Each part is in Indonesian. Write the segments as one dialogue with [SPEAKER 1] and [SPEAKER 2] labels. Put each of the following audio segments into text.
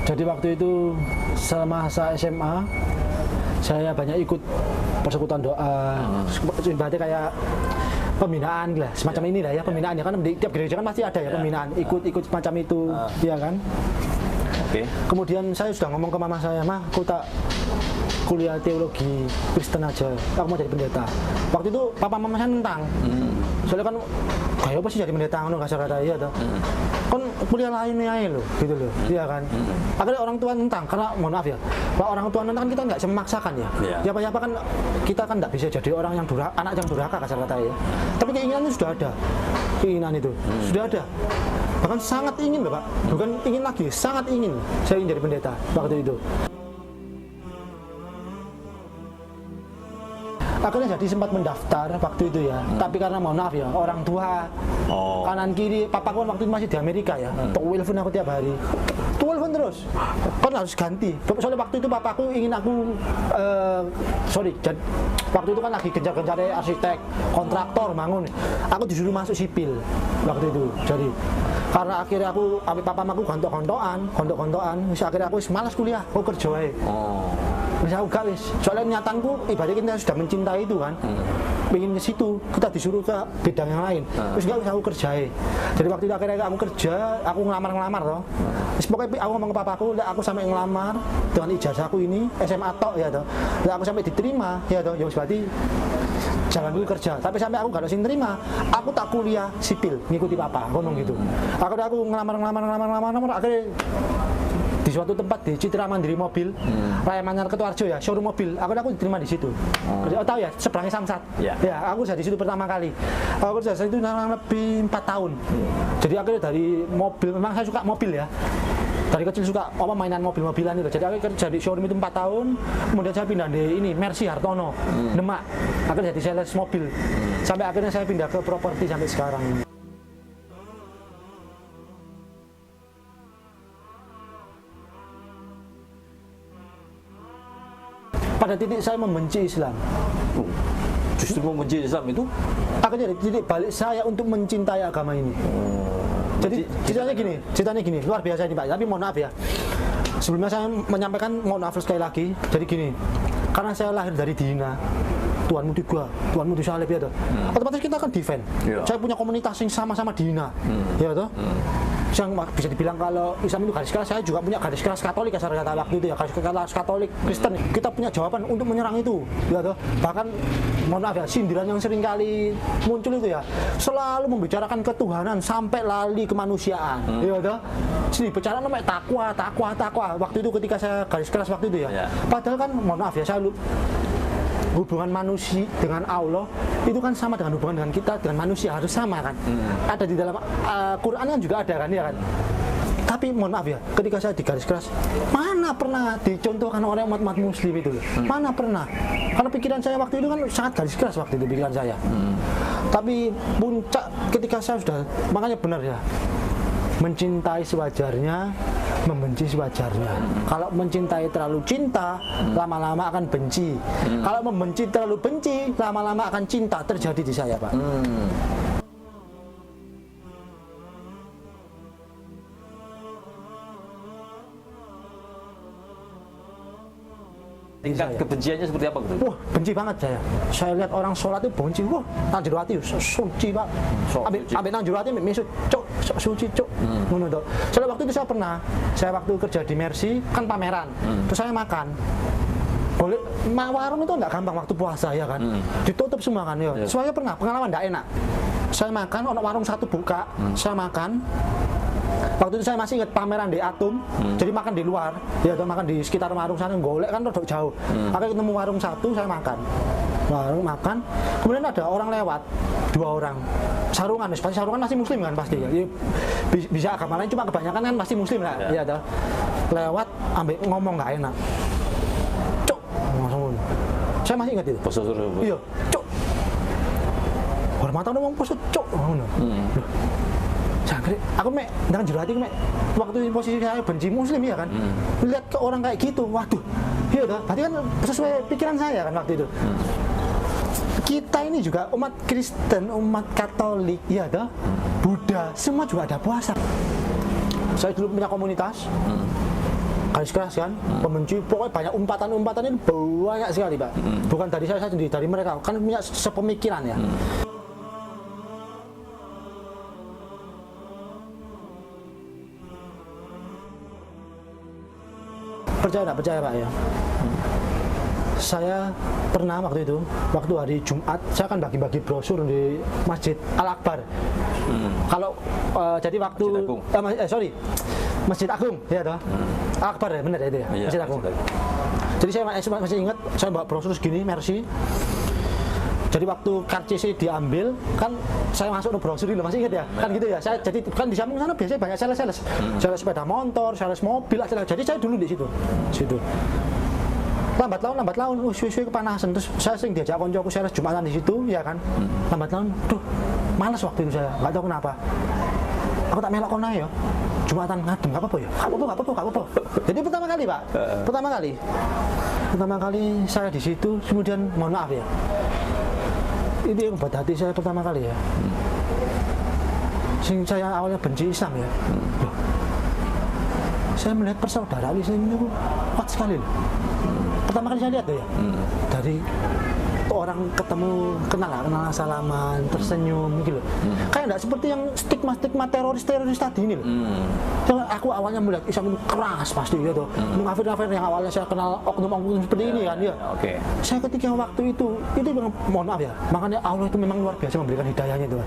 [SPEAKER 1] Jadi waktu itu semasa SMA saya banyak ikut persekutuan doa, ibaratnya kayak pembinaan lah, semacam ini lah ya, pembinaan ya kan di tiap gereja kan pasti ada ya pembinaan, ikut semacam itu, ya kan. Kemudian saya sudah ngomong ke mama saya, mah aku tak kuliah teologi Kristen aja, aku mau jadi pendeta. Waktu itu papa mama saya nentang, soalnya kan kayak apa sih jadi pendeta, ngono kasar kata ya toh. Kan kuliah lain aja loh, gitu loh, iya kan. Akhirnya orang tua nentang, karena mohon maaf ya, Pak, orang tua nentang kan kita nggak memaksakan ya. Siapa kan kita kan nggak bisa jadi orang yang durhaka, anak yang durhaka kasar kata ya. Tapi keinginannya sudah ada, keinginan itu sudah ada. Bahkan sangat ingin loh Pak, bukan ingin lagi, sangat ingin saya ingin jadi pendeta waktu itu. Akhirnya jadi sempat mendaftar waktu itu ya, tapi karena mohon maaf ya, orang tua kanan kiri, papaku waktu itu masih di Amerika ya, telepon aku tiap hari, telepon terus, kan harus ganti. Soalnya waktu itu papaku ingin aku, waktu itu kan lagi gencar-gencarnya arsitek, kontraktor, bangun, aku disuruh masuk sipil waktu itu. Jadi karena akhirnya aku, papa mamaku gontok-gontokan, akhirnya aku malas kuliah, aku kerja aja. Bisa aku gak wis, soalnya niatanku ibaratnya kita sudah mencintai itu kan, pengen ke situ, kita disuruh ke bidang yang lain, terus gak bisa aku kerjain. Jadi waktu itu akhirnya aku kerja, aku ngelamar toh. Terus pokoknya aku ngomong ke papaku, aku sampai ngelamar dengan ijazahku ini SMA tok ya toh. Aku sampai diterima ya toh, ya berarti jangan dulu kerja. Tapi sampai aku gak ada sing terima, aku tak kuliah sipil, ngikuti papa, ngomong gitu. Akhirnya aku ngelamar, akhirnya di suatu tempat di Citra Mandiri Mobil, Raya Manyar Ketuarjo ya, showroom mobil. Aku diterima di situ. Tahu ya, seberangnya Samsat. Ya, aku jadi situ pertama kali. Aku kerja itu lebih 4 tahun. Jadi akhirnya dari mobil, memang saya suka mobil ya. Dari kecil suka mainan mobil-mobilan itu. Jadi aku kerja di showroom itu 4 tahun. Kemudian saya pindah di ini Mercy Hartono, Demak. Akhirnya jadi sales mobil. Sampai akhirnya saya pindah ke properti sampai sekarang. Pada titik saya membenci Islam.
[SPEAKER 2] Justru membenci Islam itu?
[SPEAKER 1] Akhirnya titik balik saya untuk mencintai agama ini. Jadi ceritanya gini, luar biasa ini Pak. Tapi mohon maaf ya. Sebelumnya saya menyampaikan mohon maaf sekali lagi. Jadi gini, karena saya lahir dari dihina, Tuhanmu tiga, Tuhanmu disalib ya toh. Otomatis kita akan defend. Saya punya komunitas yang sama-sama dihina, ya toh. Yang bisa dibilang kalau Islam itu garis keras, saya juga punya garis keras Katolik asal kata waktu itu ya, garis keras Katolik Kristen. Kita punya jawaban untuk menyerang itu, ya toh. Bahkan mohon maaf ya, sindiran yang sering kali muncul itu ya, selalu membicarakan ketuhanan sampai lali kemanusiaan, ya toh. Sini bicara namanya takwa. Waktu itu ketika saya garis keras waktu itu ya. Padahal kan mohon maaf ya, saya hubungan manusia dengan Allah itu kan sama dengan hubungan dengan kita dengan manusia, harus sama kan. Ada di dalam Quran kan juga ada kan ya kan. Tapi mohon maaf ya, ketika saya di garis keras, mana pernah dicontohkan oleh umat muslim itu loh. Mana pernah. Karena pikiran saya waktu itu kan sangat garis keras waktu itu pikiran saya. Tapi puncak ketika saya sudah, makanya benar ya, mencintai sewajarnya, membenci sewajarnya. Kalau mencintai terlalu cinta, lama-lama akan benci. Kalau membenci terlalu benci, lama-lama akan cinta. Terjadi di saya Pak.
[SPEAKER 2] Tingkat kebenciannya seperti apa gitu?
[SPEAKER 1] Wah, benci banget saya. Saya lihat orang sholat itu benci. Wah, nang jero ati suci Pak. Ambek nang jero ati mesut cuk, suci cuk. Ngono to. Soalnya waktu itu saya waktu kerja di Mercy kan pameran. Terus saya makan. Boleh, warung itu enggak gampang waktu puasa ya kan. Ditutup semua kan ya. Saya pernah pengalaman enggak enak. Saya makan, ono warung satu buka, saya makan. Waktu itu saya masih ingat pameran di Atum, jadi makan di luar, ya atau makan di sekitar warung sana, golek kan rodok jauh. Akhirnya ketemu warung satu, saya makan. warung makan, kemudian ada orang lewat, 2 orang sarungan, pasti sarungan masih muslim kan pasti ya. Bisa agama lain cuma kebanyakan kan pasti muslim lah, ya toh. Lewat ambil ngomong nggak enak. Cuk, langsung. Saya masih ingat itu.
[SPEAKER 2] Poso suruh.
[SPEAKER 1] Iya, cuk. Hormatan ngomong poso cuk ngono. Jangkrik, aku mek ndang jero ati mek waktu posisi saya benci muslim ya kan. Lihat ke orang kayak gitu, waduh. Iya toh, berarti kan sesuai pikiran saya kan waktu itu. Kita ini juga umat Kristen, umat Katolik, ya toh, Buddha, semua juga ada puasa. Saya dulu punya komunitas, garis keras kan, pembenci, pokoknya banyak umpatan-umpatan ini banyak sekali Pak. Bukan dari saya sendiri, dari mereka, kan punya sepemikiran ya. Percaya Pak ya. Saya pernah waktu hari Jumat, saya kan bagi-bagi brosur di Masjid Al-Akbar. Kalau jadi waktu Masjid Agung ya toh. Al-Akbar ya benar ya itu ya.
[SPEAKER 2] Iya,
[SPEAKER 1] Masjid Agung. Jadi saya masih ingat, saya bawa brosur segini, Mercy. Jadi waktu karcis diambil, kan saya masuk ke brosur dulu, masih ingat ya? Kan gitu ya. Saya jadi kan di samping sana biasanya banyak sales. Sales sepeda motor, sales mobil, jadi saya dulu di situ. Lambat laun, suwe-suwe kepanasan. Terus saya sering diajak koncoku sales Jumatan di situ, ya kan. Lambat laun, malas waktu itu saya, nggak tahu kenapa. Aku tak melok kono ya. Jumatan ngadem, nggak apa-apa. Jadi pertama kali Pak, pertama kali saya di situ, kemudian mohon maaf ya. Ini yang buat hati saya pertama kali ya. Saya awalnya benci Islam ya. Saya melihat persaudaraan Islam ini kuat sekali loh. Pertama kali saya lihat ya, dari orang ketemu, kenal salaman, tersenyum gitu loh. Kayak enggak seperti yang stigma teroris tadi ini loh. Aku awalnya melihat Islam itu keras pasti gitu. Kafir-kafir yang awalnya saya kenal oknum-oknum seperti ini kan ya. Saya ketika waktu itu memang, mohon maaf ya, makanya Allah itu memang luar biasa memberikan hidayahnya itu.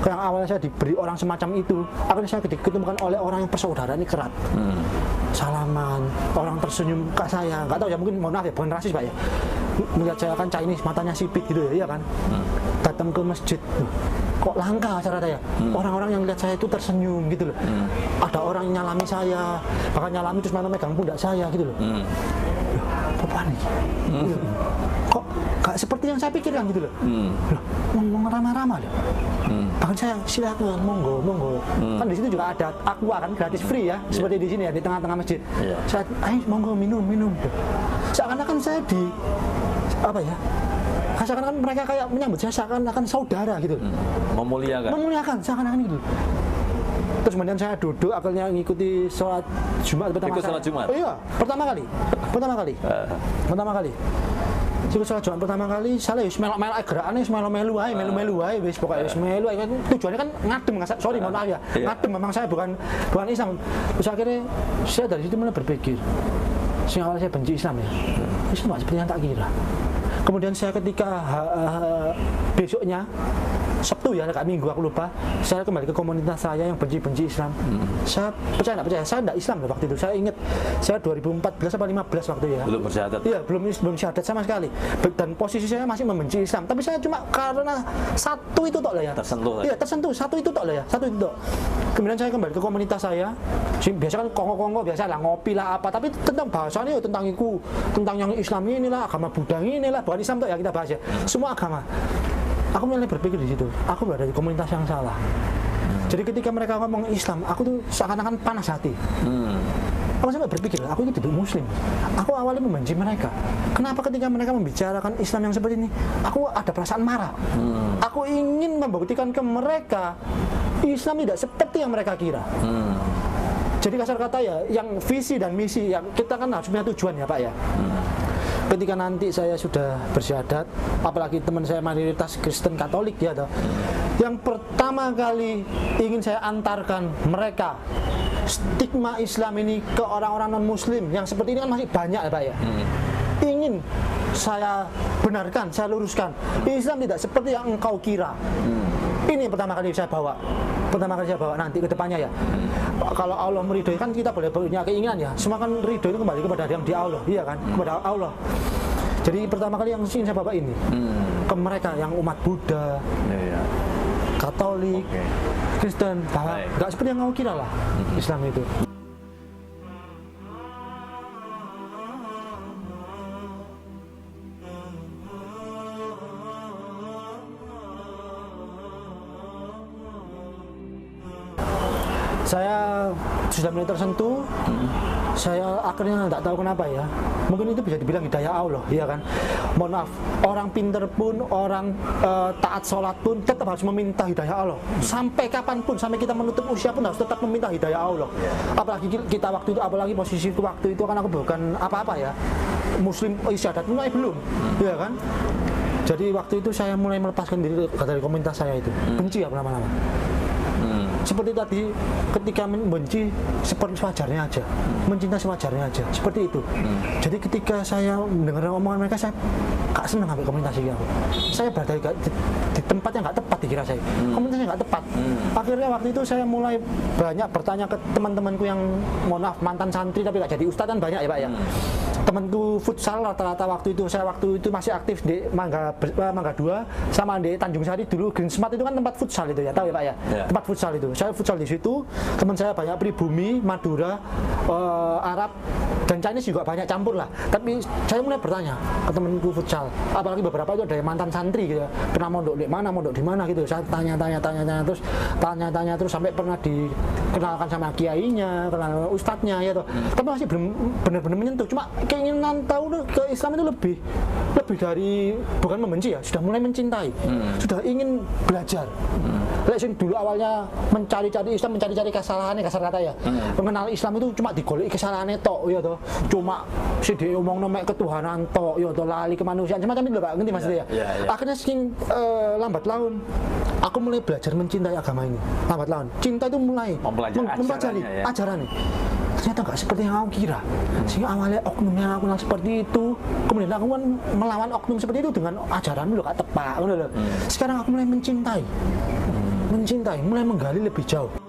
[SPEAKER 1] Yang awalnya saya diberi orang semacam itu, akhirnya saya diketemukan oleh orang yang persaudaraan ini kerat. Salaman, orang tersenyum ke saya, nggak tahu ya, mungkin mohon maaf ya, bukan rasis Pak ya. Melihat saya kan Chinese, matanya sipit gitu ya, iya kan. Datang ke masjid, kok langka cara saya. Orang-orang yang lihat saya itu tersenyum gitu loh. Ada orang yang nyalami saya, bahkan nyalami terus mana megang pundak saya gitu loh. Apa nih? Kok gak seperti yang saya pikirkan gitu loh. Ngomong ramah-ramah loh. Bahkan saya silakan monggo. Kan di situ juga ada aqua kan gratis free ya, seperti di sini ya di tengah-tengah masjid. Saya ayo monggo minum. Seakan-akan saya seakan-akan mereka kayak menyambut saya seakan-akan saudara gitu. Memuliakan seakan-akan gitu. Terus kemudian saya duduk, akhirnya mengikuti sholat Jumat pertama kali.
[SPEAKER 2] Sholat Jumat?
[SPEAKER 1] Iya, pertama kali. Ikut sholat Jumat pertama kali, saya wis melok-melok gerakannya, melu-melu ae, wis pokoknya wis melu ae. Tujuannya kan ngadem, mohon maaf ya. Ngadem, memang saya bukan Islam. Terus akhirnya saya dari situ mulai berpikir, sing awalnya saya benci Islam ya. Islam nggak seperti yang tak kira. Kemudian saya ketika besoknya Sabtu ya, agak Minggu aku lupa, saya kembali ke komunitas saya yang benci Islam. Saya percaya nggak percaya, saya nggak Islam loh waktu itu. Saya ingat, saya 2014 atau 15 waktu ya.
[SPEAKER 2] Belum bersyahadat.
[SPEAKER 1] Iya, belum syahadat sama sekali. Dan posisi saya masih membenci Islam. Tapi saya cuma karena satu itu tok lah ya. Iya, tersentuh satu itu tok lah ya. Kemudian saya kembali ke komunitas saya. Biasa kan kongko biasa lah, ngopi lah apa. Tapi tentang bahasanya tentang yang Islam inilah, agama Buddha inilah, bukan Islam tok ya kita bahas ya. Semua agama. Aku mulai berpikir di situ, aku berada di komunitas yang salah. Jadi ketika mereka ngomong Islam, aku tuh seakan-akan panas hati. Aku sampai berpikir, aku itu tidak Muslim. Aku awalnya membenci mereka. Kenapa ketika mereka membicarakan Islam yang seperti ini, aku ada perasaan marah. Aku ingin membuktikan ke mereka, Islam tidak seperti yang mereka kira. Jadi kasar kata ya, yang visi dan misi, yang kita kan harus punya tujuan ya Pak ya. Ketika nanti saya sudah bersyahadat, apalagi teman saya mayoritas Kristen Katolik ya toh. Yang pertama kali ingin saya antarkan mereka stigma Islam ini ke orang-orang non-Muslim yang seperti ini kan masih banyak ya Pak ya. Ingin saya benarkan, saya luruskan, Islam tidak seperti yang engkau kira. Ini yang pertama kali saya bawa. Nanti ke depannya ya. Kalau Allah meridhoi kan kita boleh punya keinginan ya. Semua kan ridho itu kembali kepada yang di Allah, iya kan? Kepada Allah. Jadi pertama kali yang ingin saya bawa ini ke mereka yang umat Buddha,
[SPEAKER 2] Iya.
[SPEAKER 1] Katolik,
[SPEAKER 2] Oke.
[SPEAKER 1] Kristen, bahwa
[SPEAKER 2] Baik.
[SPEAKER 1] nggak seperti yang kau kira lah Islam itu. Saya sudah mulai tersentuh. Saya akhirnya nggak tahu kenapa ya. Mungkin itu bisa dibilang hidayah Allah, ya kan? Mohon maaf, orang pinter pun, orang taat sholat pun tetap harus meminta hidayah Allah. Sampai kapanpun, sampai kita menutup usia pun harus tetap meminta hidayah Allah. Apalagi kita waktu itu, apalagi posisi waktu itu kan aku bukan apa-apa ya. Muslim isyadat mulai belum, ya kan? Jadi waktu itu saya mulai melepaskan diri dari komunitas saya itu. Benci ya lama-lama. Seperti tadi, ketika membenci seperti sewajarnya aja, mencinta sewajarnya aja, seperti itu. Jadi ketika saya mendengar omongan mereka, saya gak senang ambil komunikasi aku. Saya berada di tempat yang gak tepat dikira saya, komunikasi yang gak tepat. Akhirnya waktu itu saya mulai banyak bertanya ke teman-temanku yang, mohon maaf, mantan santri tapi gak jadi ustadz kan banyak ya Pak ya. Temanku futsal rata-rata waktu itu, saya waktu itu masih aktif di Mangga 2 sama di Tanjung Sari dulu. Green Smart itu kan tempat futsal itu ya, tahu ya Pak ya? Tempat futsal itu. Saya futsal di situ, teman saya banyak pribumi, Madura, Arab, dan Chinese juga banyak campur lah. Tapi saya mulai bertanya ke temanku futsal, apalagi beberapa itu ada yang mantan santri gitu ya, pernah mondok di mana gitu. Saya tanya terus sampai pernah dikenalkan sama kiainya, kenal ustadznya ya toh. Tapi masih belum benar-benar menyentuh. Cuma keinginan tahu ke Islam itu lebih dari bukan membenci ya, sudah mulai mencintai, sudah ingin belajar. Sing dulu awalnya mencari-cari Islam, mencari-cari kesalahannya, kasar kata ya. Mengenal Islam itu cuma digoleki kesalahannya tok ya toh. Cuma si diomongno mek ketuhanan tok ya toh, lali kemanusiaan semacam itu lho Pak, ngerti maksudnya ya. Akhirnya sing lambat laun aku mulai belajar mencintai agama ini. Lambat laun cinta itu mulai mempelajari ajarannya. Ternyata nggak seperti yang aku kira. Sehingga awalnya oknum yang aku kenal seperti itu, kemudian aku kan melawan oknum seperti itu dengan ajaran lu gak tepat. Sekarang aku mulai mencintai, mulai menggali lebih jauh.